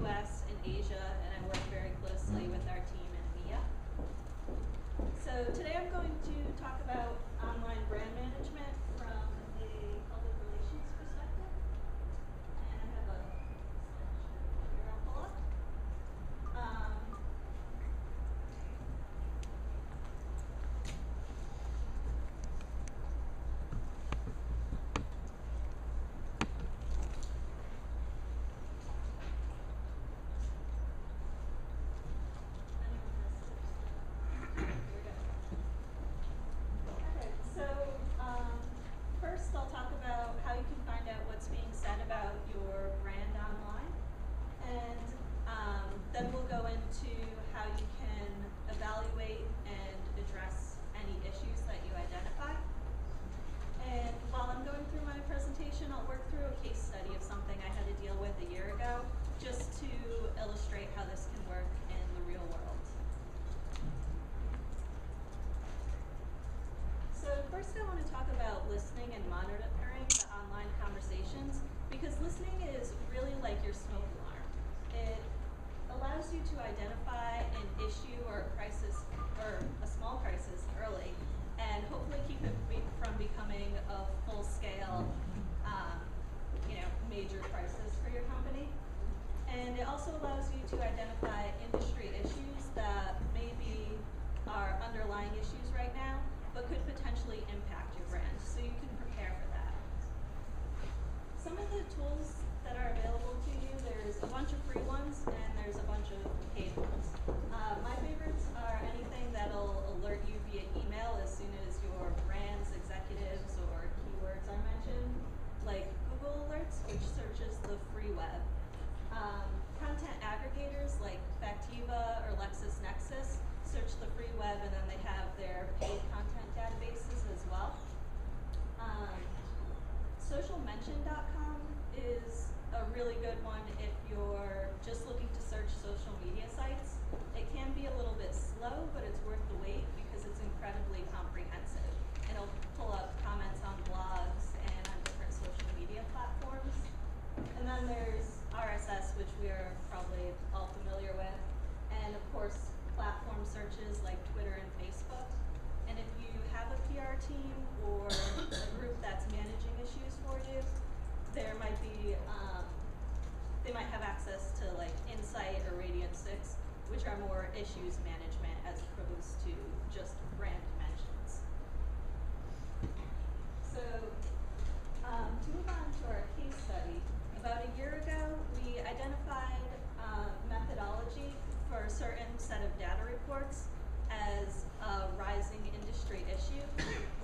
US and Asia, and I work very closely with our team in EMEA. So today I'm going to talk about online brand management from a public relations perspective. And I have a slideshow here I'll pull up. First, I'll talk about how you can find out what's being said about your brand online, and then we'll go into how you can evaluate and address any issues that you identify. And while I'm going through my presentation, I'll work through a case study of something I had to deal with a year ago, just to illustrate how this can work in the real world. So first I want to talk about listening and monitoring the online conversations, because listening is really like your smoke alarm. It allows you to identify an issue or a crisis, or a small crisis early, and hopefully keep it from becoming a full-scale, major crisis for your company. And it also allows you to identify industry issues that maybe are underlying issues right now, but could potentially impact your brand, so you can prepare for that. Some of the tools that are available to you, there's a bunch of free ones and there's a bunch of paid ones. My favorites are anything that'll alert you via email as soon as your brand's executives or keywords are mentioned, like Google Alerts, which searches the free web. Content aggregators like Factiva or LexisNexis search the free web, and then they have their paid content databases as well. Socialmention.com is a really good one if you're just looking to search social media sites. It can be a little bit slow, but it's worth the wait because it's incredibly comprehensive. It'll pull up comments on blogs and on different social media platforms. And then there's RSS, which we are probably all familiar with, and of course platform searches like Twitter and Facebook. And if you have a PR team or a group that's managing issues for you, there might be, they might have access to like Insight or Radiant 6, which are more issues management as opposed to just brand dimensions. So to move on to our case study, about a year ago, we identified methodology for a certain set of data reports as a rising industry issue.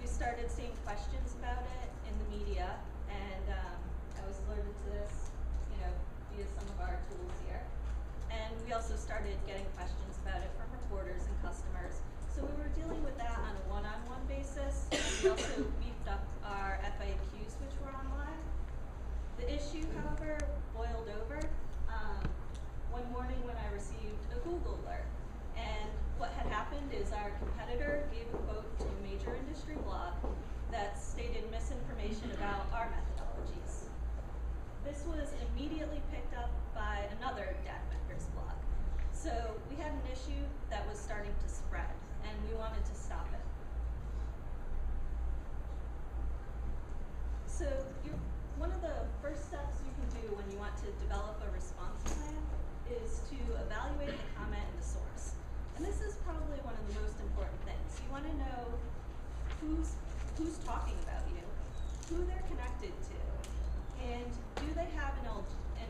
We started seeing questions about it in the media, and I was alerted to this, via some of our tools here. And we also started getting questions about it from reporters and customers. So we were dealing with that on a one-on-one basis. We also beefed up our FAQs, which were online. The issue, however, boiled over one morning when I received a Google alert. And what had happened is our competitor gave a quote to a major industry blog that stated misinformation about our methodologies. This was immediately picked up by another data vendor's blog. So we had an issue that was starting to spread, and we wanted to stop it. So one of the first steps you can do when you want to develop a response plan is to evaluate the comment and the source. And this is probably one of the most important things. You want to know who's talking about you, who they're connected to, and do they have an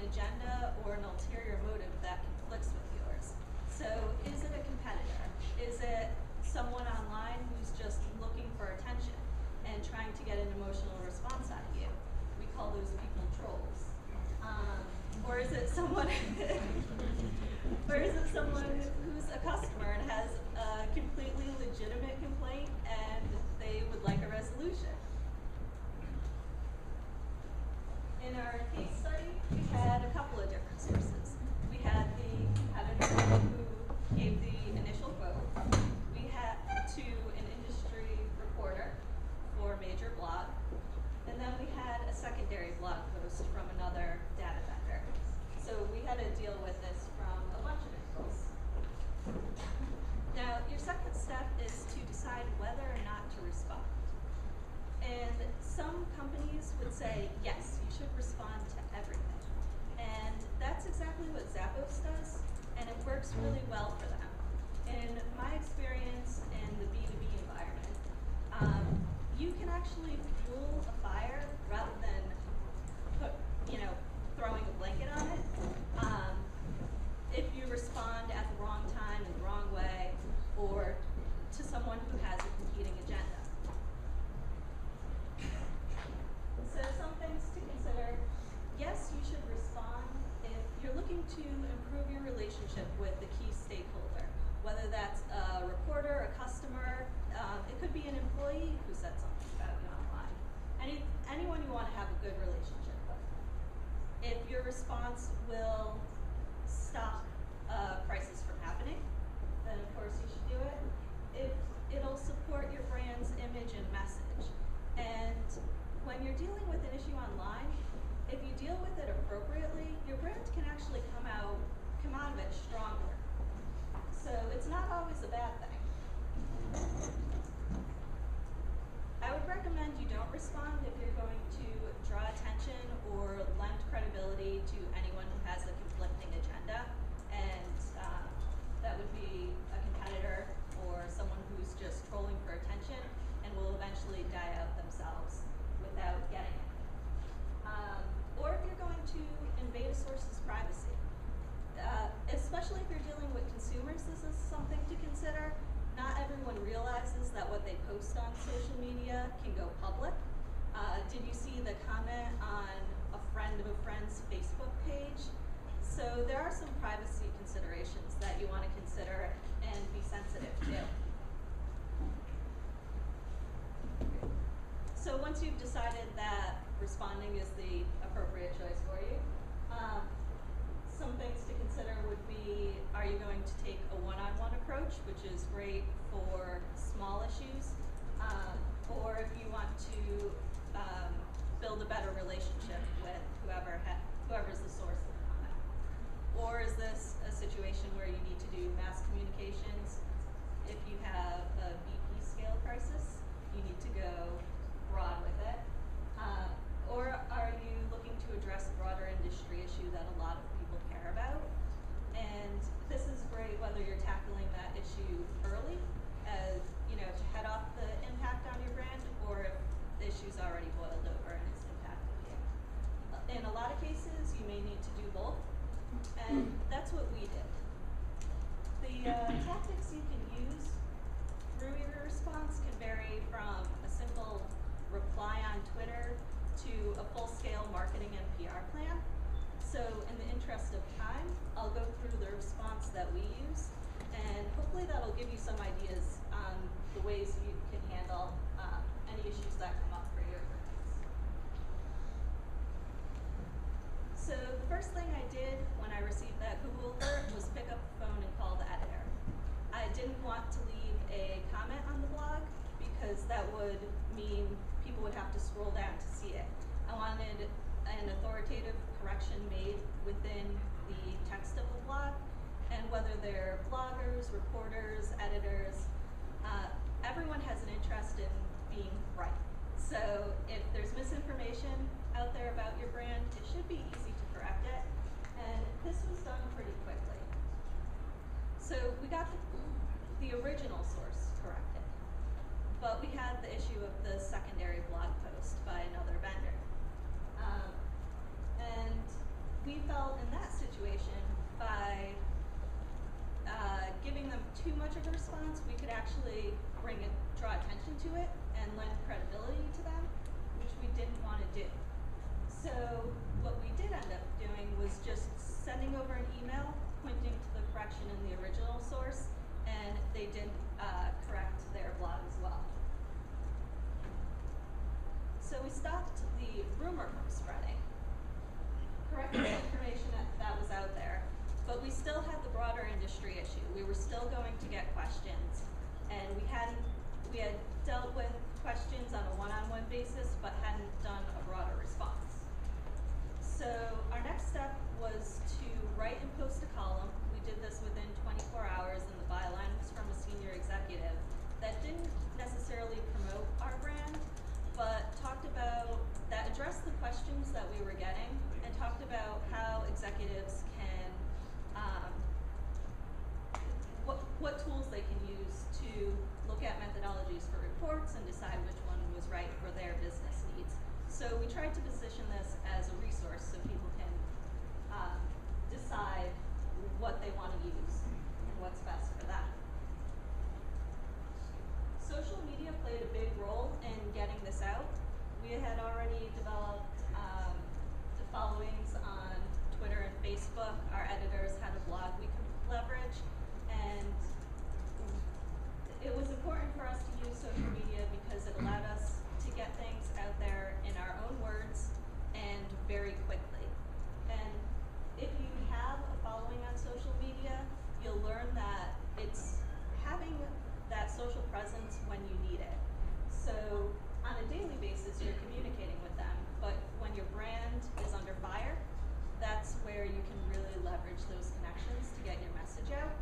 agenda or an ulterior motive that conflicts with yours. So is it a competitor? Is it someone online who's just looking for attention and trying to get an emotional response out of you? We call those people trolls. Or is it someone who's a customer and has a completely legitimate complaint and they would like a resolution? In our case study, we had a couple of different sources. We had the competitor who gave the initial quote. We had to an industry reporter for a major blog. And then we had a secondary blog post from another data vendor. So we had to deal works really well for them. In my experience in the B2B environment, you can actually fuel a fire rather than throwing a blanket on it. If you respond at the wrong time in the wrong way, or to someone who has a competing agenda. So some things to consider. Yes, you should respond if you're looking to improve your relationship with the key stakeholder, whether that's a reporter, a customer, it could be an employee who said something about you online. Anyone you want to have a good relationship with. If your response will stop a crisis from happening, then of course you should do it. If it'll support your brand's image and message. And when you're dealing with an issue online, if you deal with it appropriately, your brand can actually come out of it stronger. So it's not always a bad thing. I would recommend you don't respond if you're going to draw attention or lend credibility to anyone who has a conflicting agenda, and that would be a competitor or someone who's just trolling for attention and will eventually die out themselves without getting it. Or if you're going to invade a source's privacy. Especially if you're dealing with consumers, this is something to consider. Not everyone realizes that what they post on social media can go public. Did you see the comment on a friend of a friend's Facebook page? So there are some privacy considerations that you want to consider and be sensitive to. So once you've decided that responding is the appropriate choice for you, some things to consider would be, are you going to take a one-on-one approach, which is great for small issues, or if you want to build a better relationship with whoever's the source of the comment? Or is this a situation where you need to do mass communications? If you have a BP scale crisis, you need to go broad with it. Or are you looking to address a broader industry issue that a lot of people care about? And this is great whether you're tackling that issue early, as to head off the impact on your brand, or if the issue's already boiled over and it's impacting you. In a lot of cases, you may need to do both, and that's what we did. The tactics you can use through your response can vary from a simple reply on Twitter to a full-scale marketing and PR plan. So in the interest of time, I'll go through the response that we use, and hopefully that'll give you some ideas on the ways you can handle any issues that come up for your brands. So the first thing I did when I received that Google alert was pick up the phone and call the editor. I didn't want to leave a comment on the blog because that would mean people would have to scroll down to see it. I wanted an authoritative correction made within the text of the blog, and whether they're bloggers, reporters, editors, everyone has an interest in being right. So if there's misinformation out there about your brand, it should be easy to correct it, and this was done pretty quickly. So we got the original source corrected, but we had the issue of the secondary blog post by another vendor. And we felt in that situation, by giving them too much of a response, we could actually draw attention to it and lend credibility to them, which we didn't want to do. So what we did end up doing was just sending over an email pointing to the correction in the original source, and they did correct their blog as well. So we stopped the rumor from spreading, corrected the information that was out there, but we still had the broader industry issue. We were still going to get questions, and we had dealt with questions on a one-on-one basis, but hadn't done a broader response. So our next step was to write and post a column. We did this within 24 hours, and the byline was from a senior executive that didn't necessarily promote our brand, but addressed the questions that we were getting and talked about how executives can at methodologies for reports and decide which one was right for their business needs. So we tried to position this as a resource so people can decide what they want to use and what's best for them. Social media played a big role in getting this out. We had already developed the followings on Twitter and Facebook. Our editors had a blog we could leverage, and it was important for us to use social media because it allowed us to get things out there in our own words and very quickly. And if you have a following on social media, you'll learn that it's having that social presence when you need it. So on a daily basis, you're communicating with them, but when your brand is under fire, that's where you can really leverage those connections to get your message out.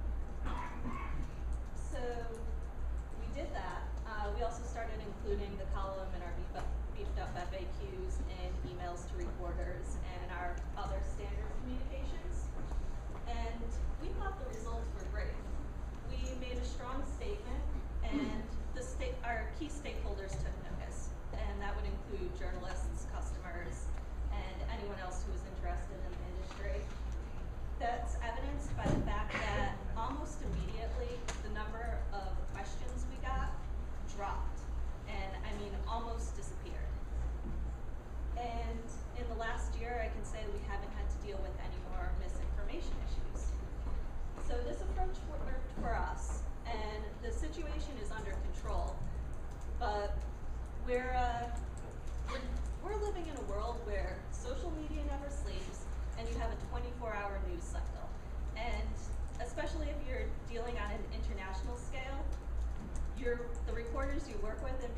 So we did that. We also started including the column in our beefed up FAQs in emails to reporters and our other standard communications. And we thought the results were great. We made a strong statement, and our key stakeholders took notice, and that would include journalists, customers, and anyone else who was interested in the industry. That's evidenced by the fact that almost immediately the number of questions we got dropped, and I mean almost disappeared. And in the last year, I can say we haven't had to deal with any more misinformation issues. So this approach worked for us, and the situation is under control. But we're living in a world where social media never sleeps, and you have a 24-hour news cycle. And especially if you're dealing on an international scale, the reporters you work with in